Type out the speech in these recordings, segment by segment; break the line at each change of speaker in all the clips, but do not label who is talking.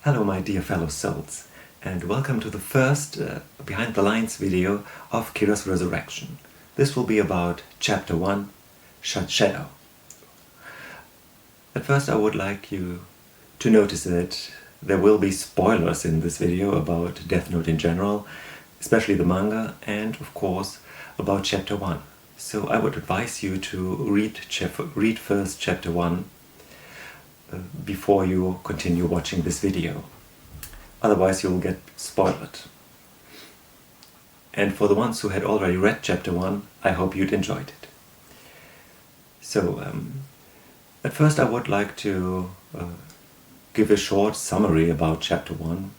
Hello my dear fellow souls, and welcome to the first Behind the Lines video of Kira's Resurrection. This will be about Chapter 1, Shut Shadow. At first I would like you to notice that there will be spoilers in this video about Death Note in general, especially the manga, and of course about Chapter 1. So I would advise you to read first Chapter 1 before you continue watching this video. Otherwise you'll get spoiled. And for the ones who had already read Chapter 1, I hope you'd enjoyed it. So, at first I would like to give a short summary about Chapter 1,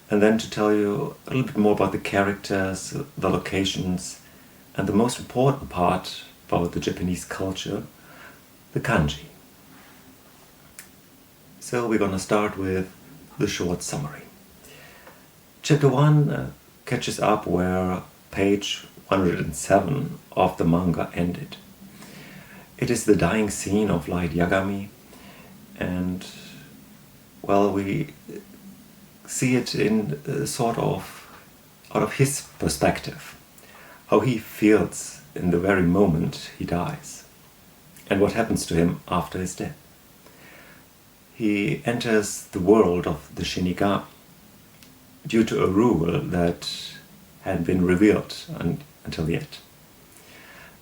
and then to tell you a little bit more about the characters, the locations, and the most important part about the Japanese culture, the kanji. So we're gonna start with the short summary. Chapter 1 catches up where page 107 of the manga ended. It is the dying scene of Light Yagami, and well, we see it in sort of out of his perspective, how he feels in the very moment he dies, and what happens to him after his death. He enters the world of the Shinigami due to a rule that had been revealed until yet.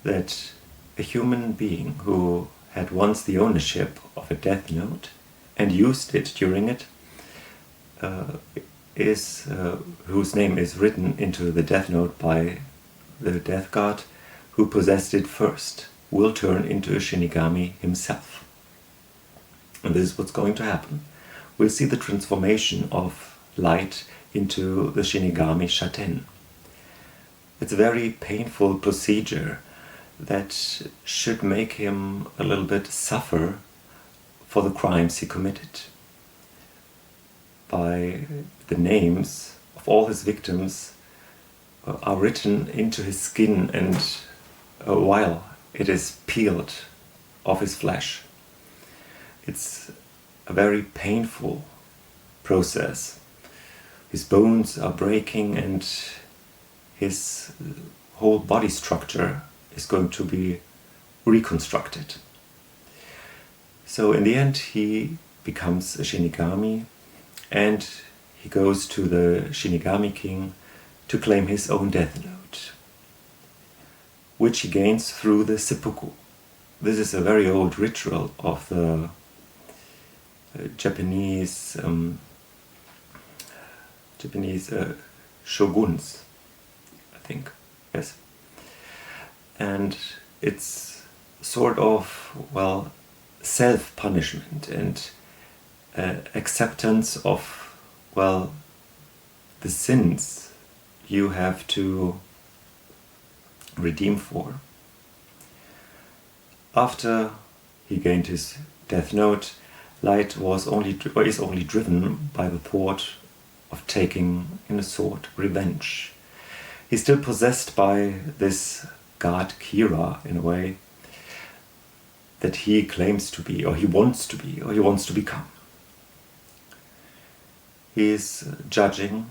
That a human being who had once the ownership of a Death Note and used it during it, whose name is written into the Death Note by the Death God who possessed it first, will turn into a Shinigami himself. And this is what's going to happen. We'll see the transformation of Light into the Shinigami Shaten. It's a very painful procedure that should make him a little bit suffer for the crimes he committed. By the names of all his victims are written into his skin, and while it is peeled off his flesh. It's a very painful process. His bones are breaking and his whole body structure is going to be reconstructed. So in the end he becomes a Shinigami, and he goes to the Shinigami King to claim his own Death Note, which he gains through the seppuku. This is a very old ritual of the Japanese shoguns, I think, yes. And it's sort of, well, self-punishment and acceptance of, well, the sins you have to redeem for. After he gained his Death Note, Light is only driven by the thought of taking, in a sort, revenge. He's still possessed by this god Kira, in a way, that he claims to be, or he wants to be, or he wants to become. He's judging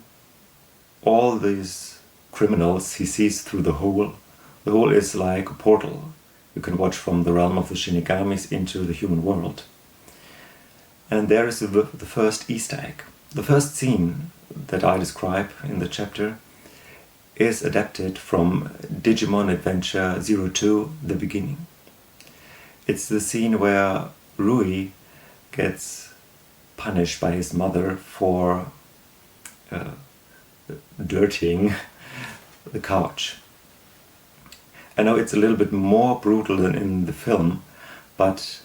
all these criminals he sees through the hole. The hole is like a portal you can watch from the realm of the Shinigamis into the human world. And there is the first Easter egg. The first scene that I describe in the chapter is adapted from Digimon Adventure 02, The Beginning. It's the scene where Rui gets punished by his mother for dirtying the couch. I know it's a little bit more brutal than in the film, but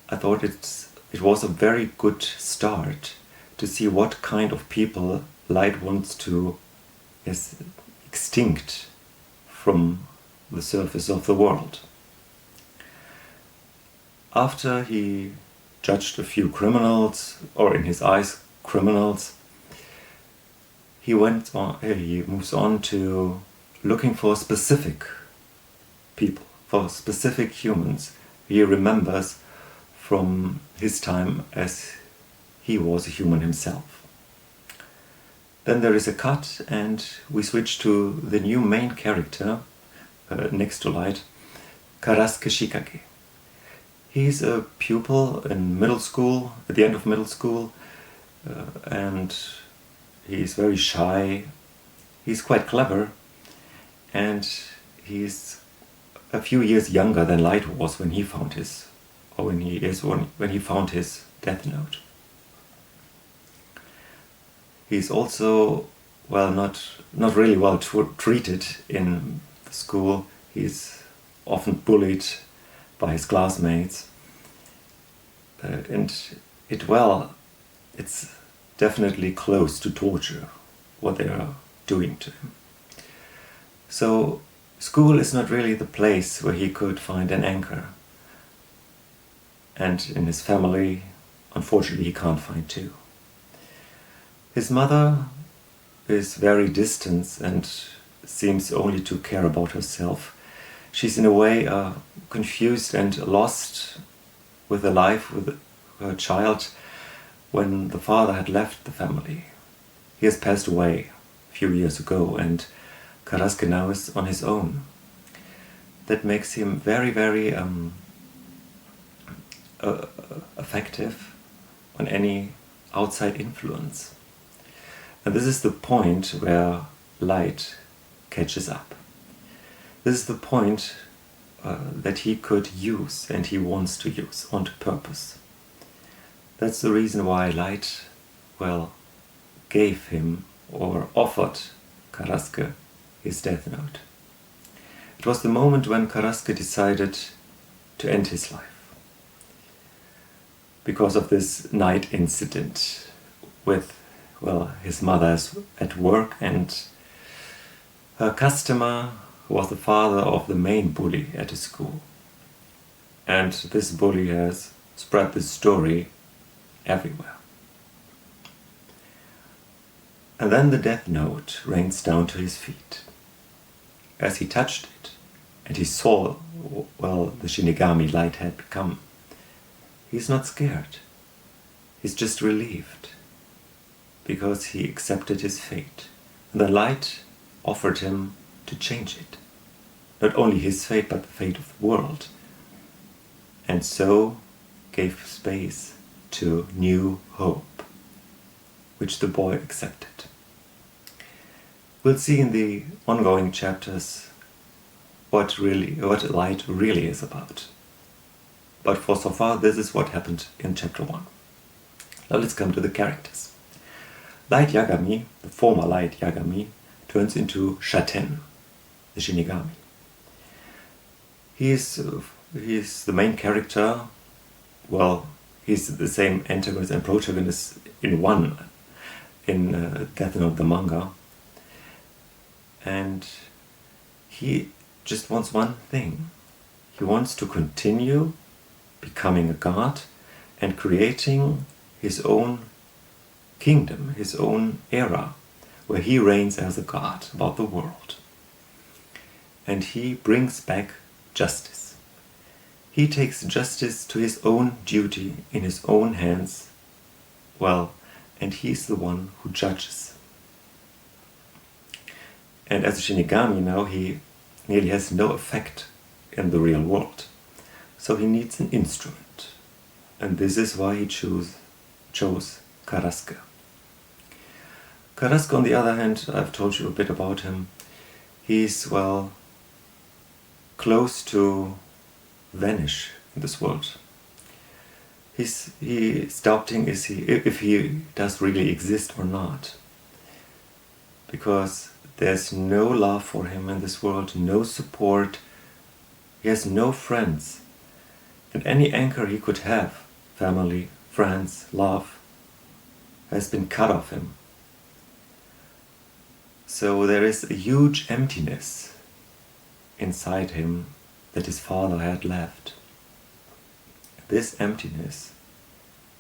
I thought it was a very good start to see what kind of people Light wants to extinct from the surface of the world. After he judged a few criminals, or in his eyes criminals, he moves on to looking for specific people, for specific humans he remembers from his time as he was a human himself. Then there is a cut and we switch to the new main character next to Light, Karasuke Shikage. He's a pupil in middle school, at the end of middle school, and he's very shy. He's quite clever, and he's a few years younger than Light was when he found his, or when he found his Death Note. He's also, well, not really well treated in the school. He's often bullied by his classmates, and it's definitely close to torture what they are doing to him. So school is not really the place where he could find an anchor, and in his family, unfortunately, he can't find too. His mother is very distant and seems only to care about herself. She's in a way confused and lost with the life with her child when the father had left the family. He has passed away a few years ago and Karasuke now is on his own. That makes him very, very effective on any outside influence. And this is the point where Light catches up. This is the point that he could use and he wants to use on purpose. That's the reason why Light, well, gave him or offered Karasuke his Death Note. It was the moment when Karasuke decided to end his life because of this night incident with, well, his mother's at work and her customer who was the father of the main bully at his school. And this bully has spread this story everywhere. And then the Death Note rains down to his feet. As he touched it and he saw, well, the Shinigami Light had become, he's not scared. He's just relieved because he accepted his fate. And the Light offered him to change it. Not only his fate, but the fate of the world. And so gave space to new hope, which the boy accepted. We'll see in the ongoing chapters what Light really is about. But for so far, this is what happened in chapter 1. Now let's come to the characters. Light Yagami, the former Light Yagami, turns into Shaten, the Shinigami. He is the main character. Well, he's the same antagonist and protagonist in Death Note the manga. And he just wants one thing. He wants to continue becoming a god and creating his own kingdom, his own era, where he reigns as a god about the world. And he brings back justice. He takes justice to his own duty in his own hands, well, and he's the one who judges. And as a Shinigami now, he nearly has no effect in the real world. So he needs an instrument. And this is why he chose Karasuke. Karasuke, on the other hand, I've told you a bit about him. He's, well, close to vanish in this world. He's doubting if he does really exist or not. Because there's no love for him in this world, no support. He has no friends. And any anchor he could have, family, friends, love, has been cut off him. So there is a huge emptiness inside him that his father had left. This emptiness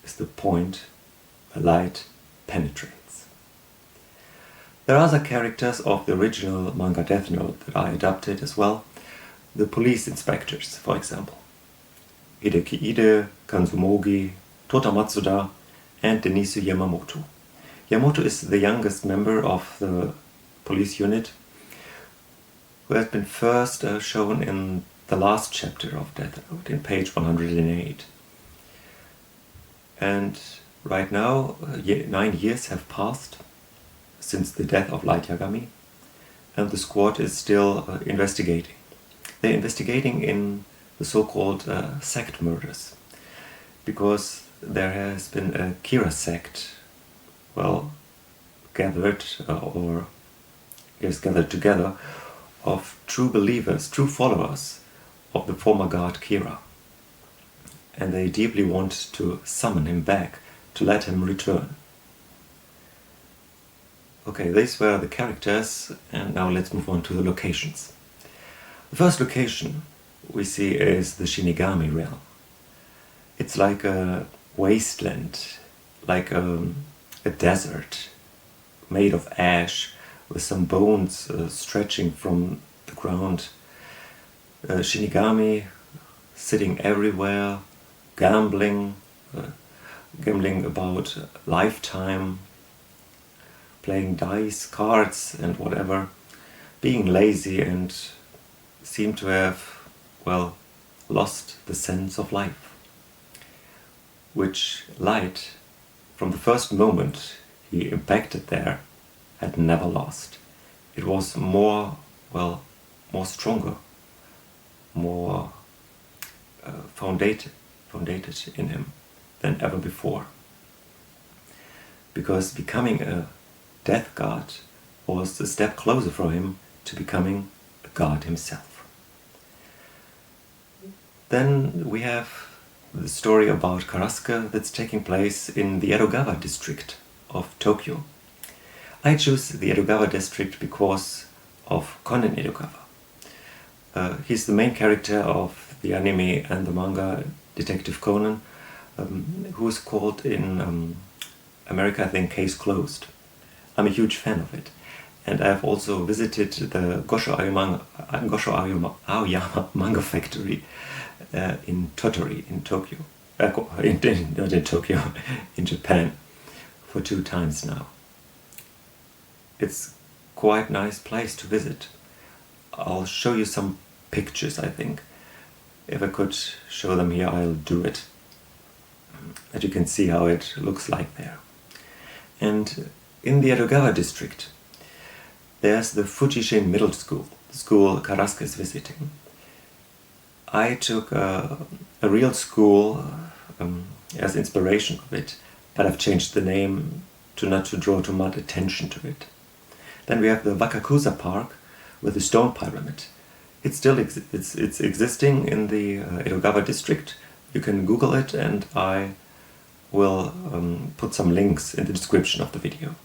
is the point where Light penetrates. There are other characters of the original manga Death Note that I adapted as well. The police inspectors, for example. Hideki Ide, Kanzumogi, Tota Matsuda, and Denisu Yamamoto. Yamamoto is the youngest member of the police unit, who has been first shown in the last chapter of Death Note, in page 108. And right now, 9 years have passed since the death of Light Yagami, and the squad is still investigating. They're investigating in the so-called sect murders, because there has been a Kira sect, gathered together of true believers, true followers of the former god Kira. And they deeply want to summon him back, to let him return. Okay, these were the characters, and now let's move on to the locations. The first location we see is the Shinigami realm. It's like a wasteland, like a desert made of ash with some bones stretching from the ground. Shinigami sitting everywhere, gambling about lifetime, playing dice, cards and whatever, being lazy, and seem to have, lost the sense of life, which Light, from the first moment he impacted there, had never lost. It was more stronger, more founded in him than ever before. Because becoming a death god was a step closer for him to becoming a god himself. Then we have the story about Karasuke that's taking place in the Edogawa district of Tokyo. I choose the Edogawa district because of Conan Edogawa. He's the main character of the anime and the manga Detective Conan, who's called in America, I think, Case Closed. I'm a huge fan of it, and I've also visited the Gosho Aoyama manga factory in Tottori in Tokyo, not in Tokyo, in Japan, for 2 times now. It's quite a nice place to visit. I'll show you some pictures, I think. If I could show them here, I'll do it. That you can see how it looks like there. And in the Edogawa district, there's the Fujishin Middle School, the school Karasuke is visiting. I took a real school as inspiration of it, but I've changed the name not to draw too much attention to it. Then we have the Wakakusa Park with the stone pyramid. It's still it's existing in the Edogawa district. You can Google it, and I will put some links in the description of the video,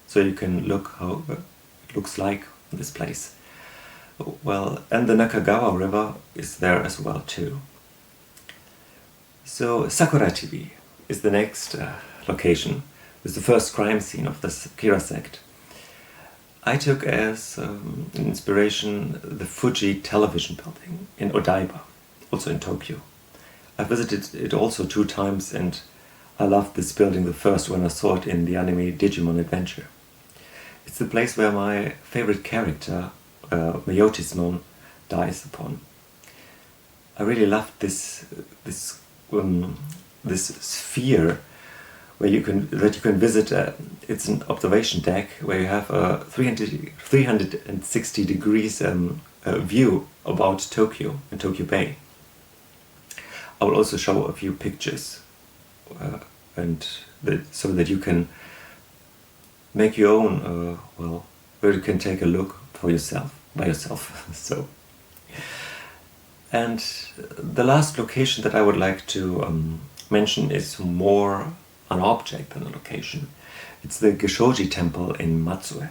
so you can look how it looks like in this place. And the Nakagawa River is there as well too. So Sakura TV is the next location. It's the first crime scene of the Kira sect. I took as inspiration the Fuji television building in Odaiba, also in Tokyo. I visited it also 2 times, and I loved this building the first when I saw it in the anime Digimon Adventure. It's the place where my favorite character, Miyotismon, dies upon. I really loved this sphere where you can visit. It's an observation deck where you have a 360 degrees view about Tokyo and Tokyo Bay. I will also show a few pictures, so that you can make your own. Where you can take a look by yourself. So, and the last location that I would like to mention is more an object than a location. It's the Geshoji Temple in Matsue,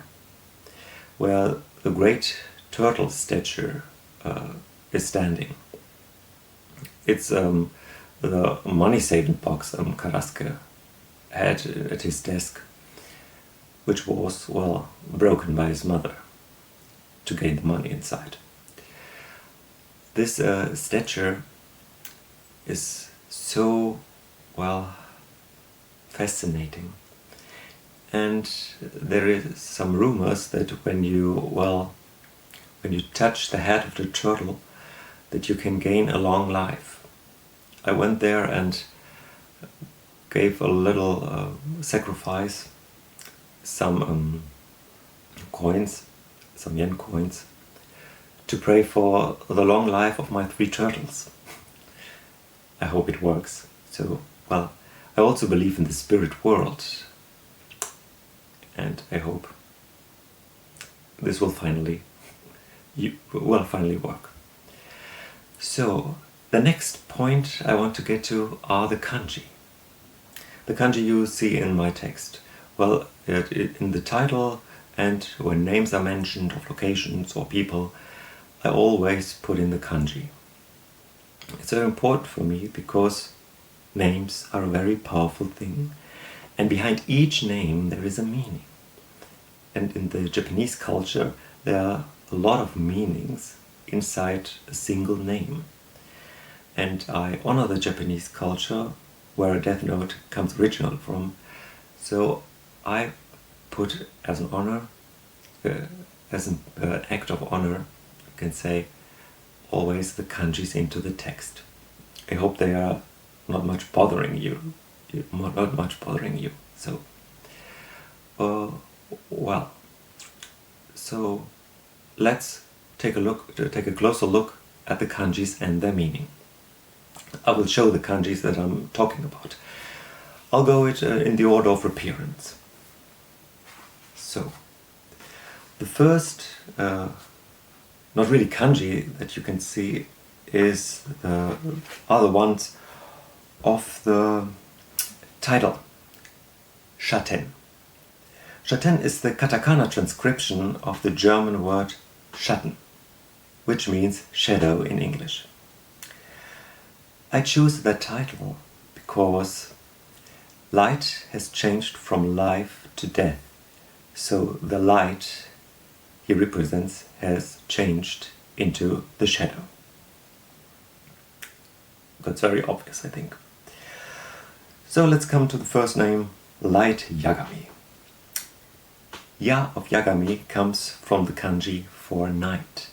where the great turtle statue is standing. It's the money-saving box Karasuke had at his desk, which was, broken by his mother to gain the money inside. This statue is so, fascinating, And there is some rumors that when you touch the head of the turtle, that you can gain a long life. I went there and gave a little sacrifice, some coins, some yen coins, to pray for the long life of my 3 turtles. I hope it works. So, well, I also believe in the spirit world, and I hope this will finally work. So, the next point I want to get to are the kanji. The kanji you see in my text. Well, in the title and when names are mentioned of locations or people, I always put in the kanji. It's very important for me because names are a very powerful thing, and behind each name there is a meaning. And in the Japanese culture there are a lot of meanings inside a single name. And I honor the Japanese culture, where a Death Note comes originally from, so I put as an honor, as an act of honor, you can say, always the kanjis into the text. I hope they are not much bothering you. So, well, so let's take a closer look at the kanjis and their meaning. I will show the kanjis that I'm talking about. I'll go in the order of appearance. So, the first, not really kanji that you can see, are the ones of the title, Schatten. Schatten is the katakana transcription of the German word Schatten, which means shadow in English. I choose that title because light has changed from life to death, so the light he represents has changed into the shadow. That's very obvious, I think. So let's come to the first name, Light Yagami. Ya of Yagami comes from the kanji for night,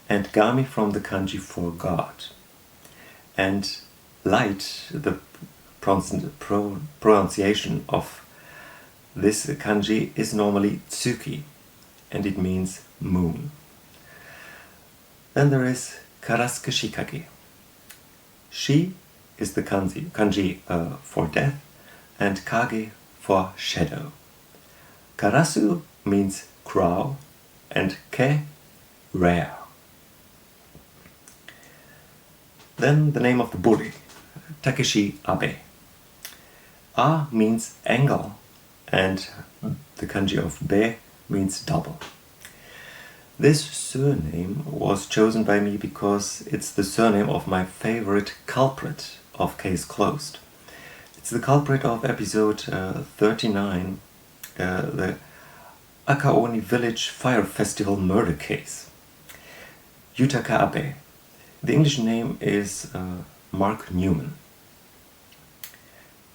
and Gami from the kanji for God. And light, the pronunciation of this kanji is normally Tsuki, and it means moon. Then there is Karasuke Shikage. Shi is the kanji for death, and Kage for shadow. Karasu means crow, and Ke, rare. Then the name of the bully, Takeshi Abe. A means angle, and the kanji of Be means double. This surname was chosen by me because it's the surname of my favorite culprit of Case Closed. It's the culprit of episode 39, the Akaoni Village Fire Festival murder case. Yutaka Abe. The English name is Mark Newman.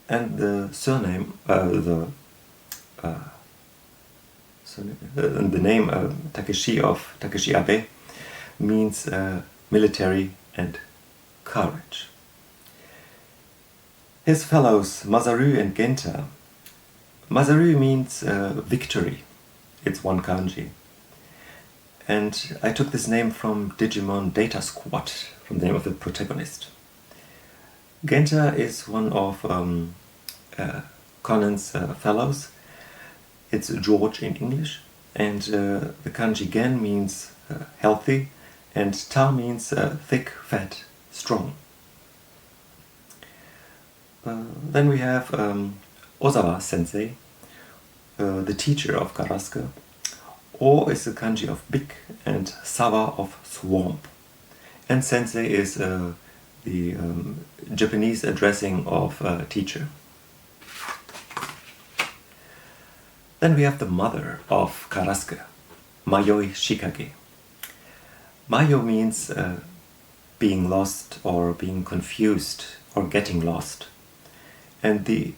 And the surname, the name Takeshi Abe means military and courage. His fellows Masaru and Genta. Masaru means victory. It's one kanji. And I took this name from Digimon Data Squad, from the name of the protagonist. Genta is one of Conan's fellows. It's George in English, and the kanji Gen means healthy, and Ta means thick, fat, strong. Then we have Ozawa Sensei, the teacher of Karasuke. O is the kanji of big, and Sawa of swamp. And Sensei is the Japanese addressing of teacher. Then we have the mother of Karasuke, Mayoi Shikage. Mayo means being lost or being confused or getting lost. And the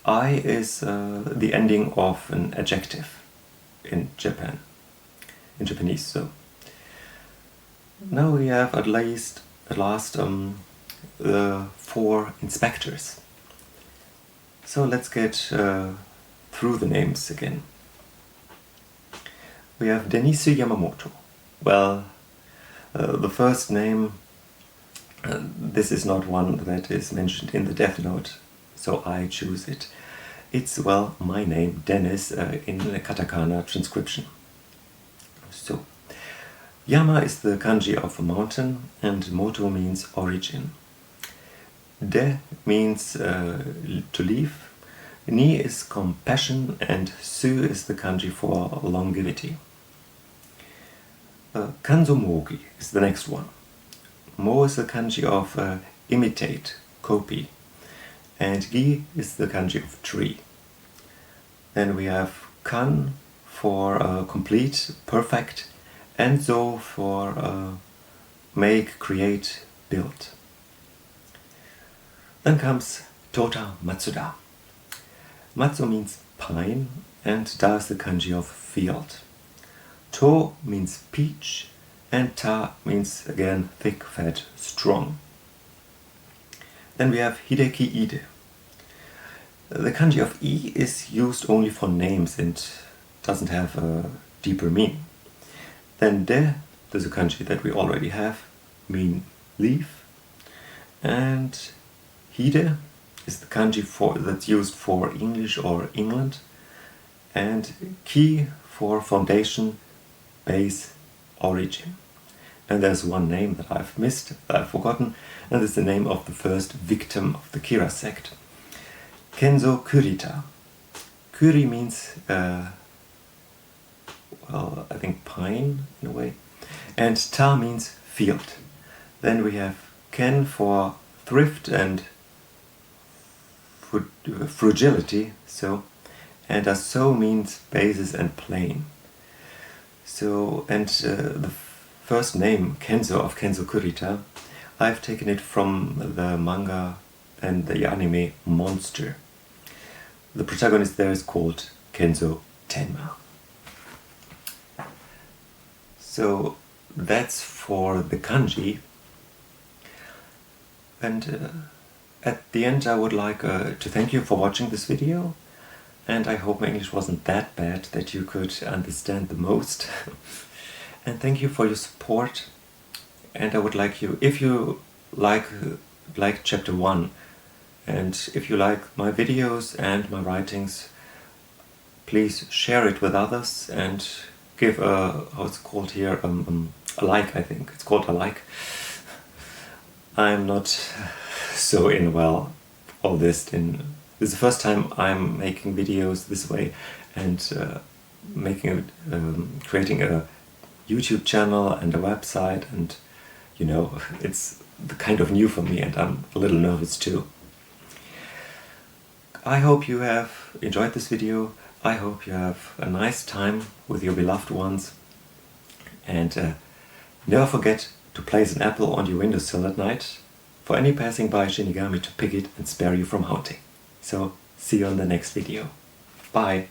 I is the ending of an adjective in Japanese. So now we have at last the 4 inspectors. So let's get through the names again. We have Denisu Yamamoto. Well, the first name, this is not one that is mentioned in the Death Note, so I choose it. It's, well, my name, Dennis, in the katakana transcription. So, Yama is the kanji of a mountain, and moto means origin. De means to leave. Ni is compassion, and Su is the kanji for longevity. Kanzo-mogi is the next one. Mo is the kanji of imitate, copy. And Gi is the kanji of tree. Then we have Kan for complete, perfect, and Zo for make, create, build. Then comes Tota Matsuda. Matsu means pine, and Da is the kanji of field. To means peach, and Ta means again thick, fat, strong. Then we have Hideki Ide. The kanji of I is used only for names and doesn't have a deeper meaning. Then De, there's a kanji that we already have, mean leaf. And Hide is the kanji that's used for English or England. And Ki for foundation, base, origin. And there's one name that I've missed, that I've forgotten, and it's the name of the first victim of the Kira sect. Kenzo Kurita. Kuri means, well, I think pine in a way. And Ta means field. Then we have Ken for thrift and fragility, so. And Aso means basis and plain. So, and the first name, Kenzo, of Kenzo Kurita, I've taken it from the manga and the anime Monster. The protagonist there is called Kenzo Tenma. So that's for the kanji. And at the end I would like to thank you for watching this video. And I hope my English wasn't that bad that you could understand the most. And thank you for your support. And I would like you, if you like chapter 1, and if you like my videos and my writings, please share it with others and give a, how it's called here, a like, I think. It's called a like. I'm not so in well all this in. This is the first time I'm making videos this way and creating a YouTube channel and a website, and you know, it's kind of new for me and I'm a little nervous too. I hope you have enjoyed this video. I hope you have a nice time with your beloved ones, and never forget to place an apple on your windowsill at night for any passing by Shinigami to pick it and spare you from haunting. So, see you on the next video. Bye!